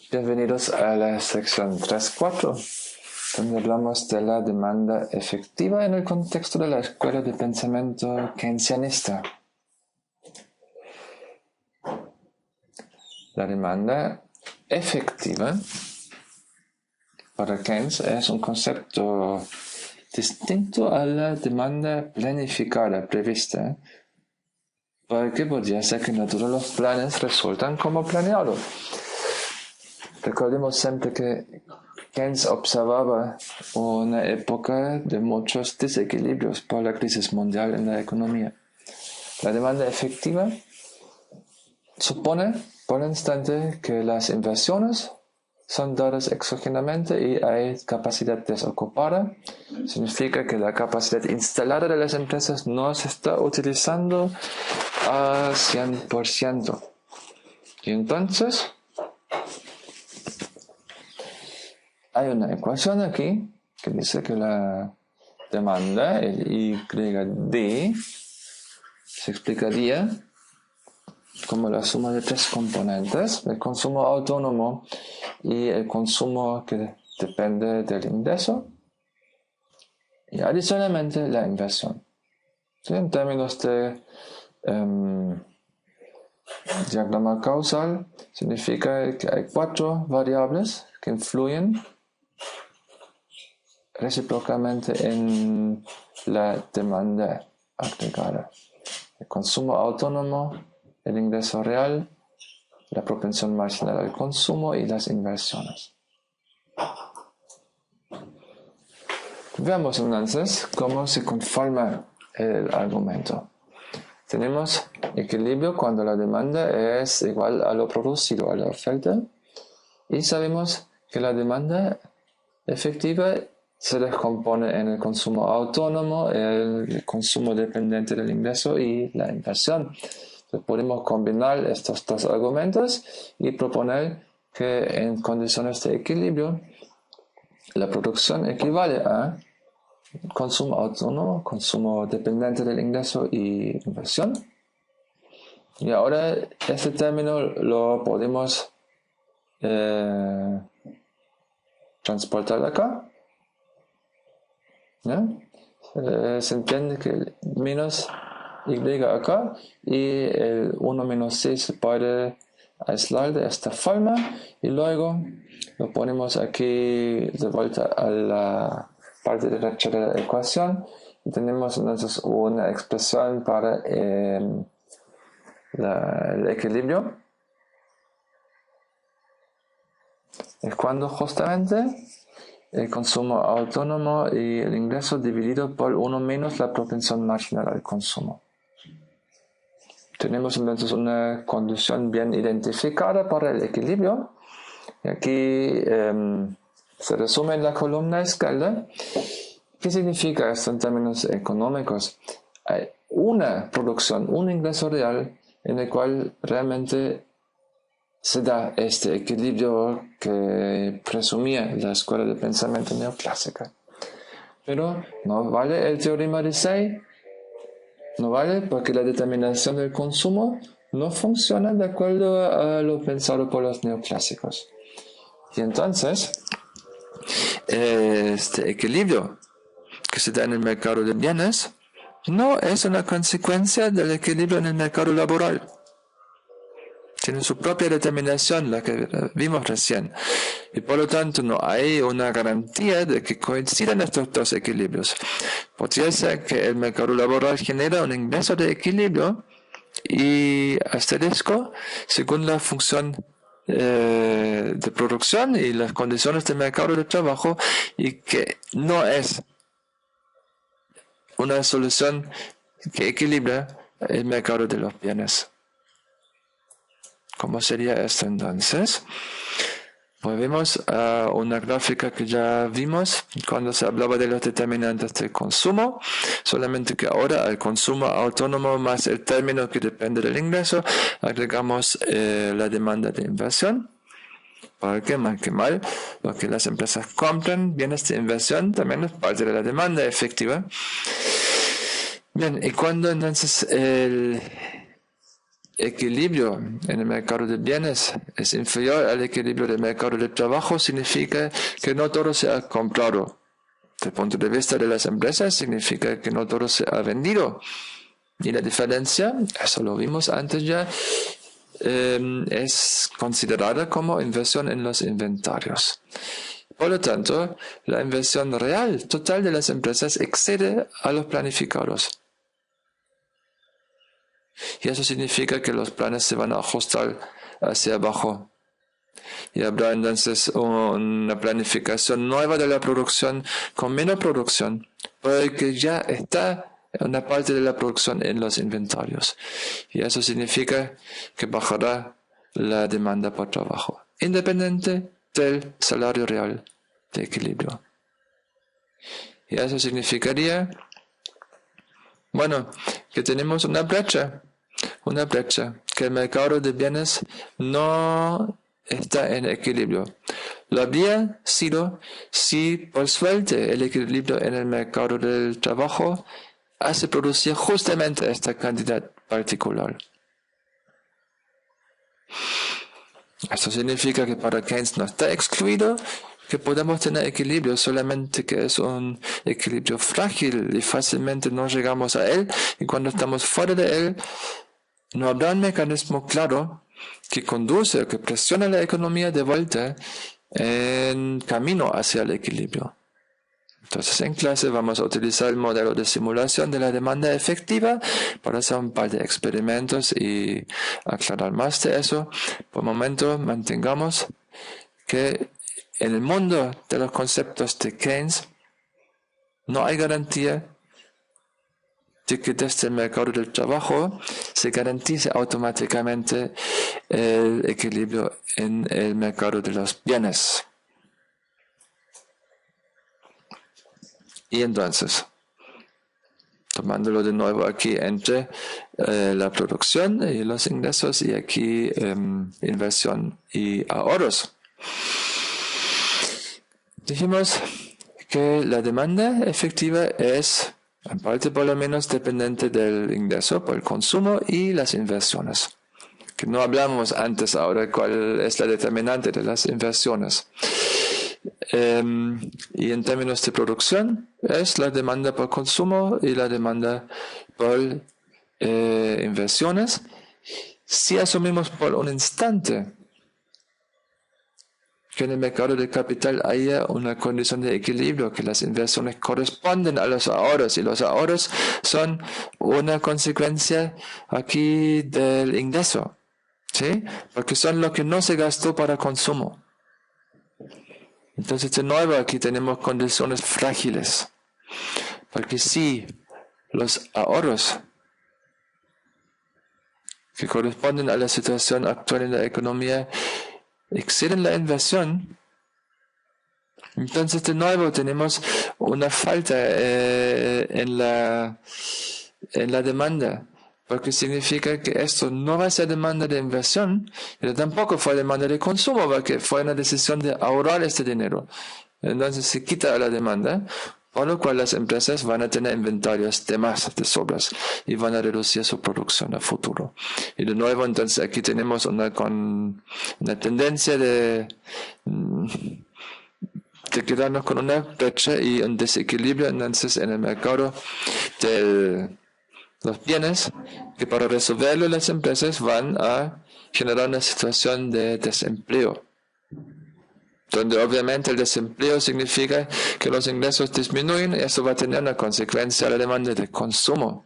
Bienvenidos a la sección 3.4, donde hablamos de la demanda efectiva en el contexto de la escuela de pensamiento keynesianista. La demanda efectiva para Keynes es un concepto distinto a la demanda planificada, prevista, porque podría ser que no todos los planes resultan como planeado. Recordemos siempre que Keynes observaba una época de muchos desequilibrios por la crisis mundial en la economía. La demanda efectiva supone, por instante, que las inversiones son dadas exógenamente y hay capacidad desocupada. Significa que la capacidad instalada de las empresas no se está utilizando a 100%. Y entonces hay una ecuación aquí que dice que la demanda, el YD, se explicaría como la suma de tres componentes: el consumo autónomo y el consumo que depende del ingreso, y adicionalmente la inversión. ¿Sí? En términos de diagrama causal, significa que hay 4 variables que influyen recíprocamente en la demanda agregada: el consumo autónomo, el ingreso real, la propensión marginal al consumo y las inversiones. Veamos entonces cómo se conforma el argumento. Tenemos equilibrio cuando la demanda es igual a lo producido, a la oferta, y sabemos que la demanda efectiva se descompone en el consumo autónomo, el consumo dependiente del ingreso y la inversión. Entonces podemos combinar estos dos argumentos y proponer que en condiciones de equilibrio la producción equivale a consumo autónomo, consumo dependiente del ingreso y inversión. Y ahora este término lo podemos transportar acá. ¿Ya? Se entiende que el menos y acá y el 1 menos c se puede aislar de esta forma, y luego lo ponemos aquí de vuelta a la parte derecha de la ecuación y tenemos entonces una expresión para el equilibrio. Es cuando justamente el consumo autónomo y el ingreso dividido por 1 menos la propensión marginal al consumo. Tenemos entonces una condición bien identificada para el equilibrio. Y aquí se resume en la columna escala. ¿Qué significa esto en términos económicos? Hay una producción, un ingreso real en el cual realmente se da este equilibrio que presumía la escuela de pensamiento neoclásica. Pero no vale el teorema de Say, no vale porque la determinación del consumo no funciona de acuerdo a lo pensado por los neoclásicos. Y entonces, este equilibrio que se da en el mercado de bienes no es una consecuencia del equilibrio en el mercado laboral. Tiene su propia determinación, la que vimos recién. Y por lo tanto no hay una garantía de que coincidan estos dos equilibrios. Podría ser que el mercado laboral genera un ingreso de equilibrio y asterisco según la función de producción y las condiciones del mercado de trabajo, y que no es una solución que equilibra el mercado de los bienes. ¿Cómo sería esto entonces? Volvemos a una gráfica que ya vimos cuando se hablaba de los determinantes del consumo, solamente que ahora al consumo autónomo más el término que depende del ingreso agregamos la demanda de inversión. Porque mal que mal, lo que las empresas compran, bienes de inversión, también es parte de la demanda efectiva. Bien, y cuando entonces equilibrio en el mercado de bienes es inferior al equilibrio del mercado de trabajo, significa que no todo se ha comprado. Desde el punto de vista de las empresas, significa que no todo se ha vendido. Y la diferencia, eso lo vimos antes ya, es considerada como inversión en los inventarios. Por lo tanto, la inversión real total de las empresas excede a los planificados. Y eso significa que los planes se van a ajustar hacia abajo. Y habrá entonces una planificación nueva de la producción con menos producción, porque ya está una parte de la producción en los inventarios. Y eso significa que bajará la demanda por trabajo, independiente del salario real de equilibrio. Y eso significaría, bueno, que tenemos una brecha, que el mercado de bienes no está en equilibrio. Lo habría sido si, por suerte, el equilibrio en el mercado del trabajo hace producir justamente esta cantidad particular. Esto significa que para Keynes no está excluido que podemos tener equilibrio, solamente que es un equilibrio frágil y fácilmente no llegamos a él, y cuando estamos fuera de él, no habrá un mecanismo claro que conduce o que presiona la economía de vuelta en camino hacia el equilibrio. Entonces en clase vamos a utilizar el modelo de simulación de la demanda efectiva para hacer un par de experimentos y aclarar más de eso. Por el momento mantengamos que en el mundo de los conceptos de Keynes no hay garantía de que desde el mercado del trabajo se garantice automáticamente el equilibrio en el mercado de los bienes. Y entonces, tomándolo de nuevo aquí entre la producción y los ingresos y aquí inversión y ahorros. Dijimos que la demanda efectiva es, en parte por lo menos, dependiente del ingreso por el consumo y las inversiones. Que no hablamos antes ahora cuál es la determinante de las inversiones. Y en términos de producción es la demanda por consumo y la demanda por inversiones. Si asumimos por un instante que en el mercado de capital haya una condición de equilibrio, que las inversiones corresponden a los ahorros y los ahorros son una consecuencia aquí del ingreso, ¿sí? Porque son lo que no se gastó para consumo. Entonces de nuevo aquí tenemos condiciones frágiles, porque si los ahorros que corresponden a la situación actual en la economía exceden la inversión, entonces de nuevo tenemos una falta en la demanda, porque significa que esto no va a ser demanda de inversión, pero tampoco fue demanda de consumo, porque fue una decisión de ahorrar este dinero. Entonces se quita la demanda, por lo cual las empresas van a tener inventarios de más, de sobras, y van a reducir su producción a futuro. Y de nuevo, entonces aquí tenemos una tendencia de quedarnos con una brecha y un desequilibrio entonces en el mercado de los bienes, que para resolverlo las empresas van a generar una situación de desempleo, donde obviamente el desempleo significa que los ingresos disminuyen y eso va a tener una consecuencia a la demanda de consumo.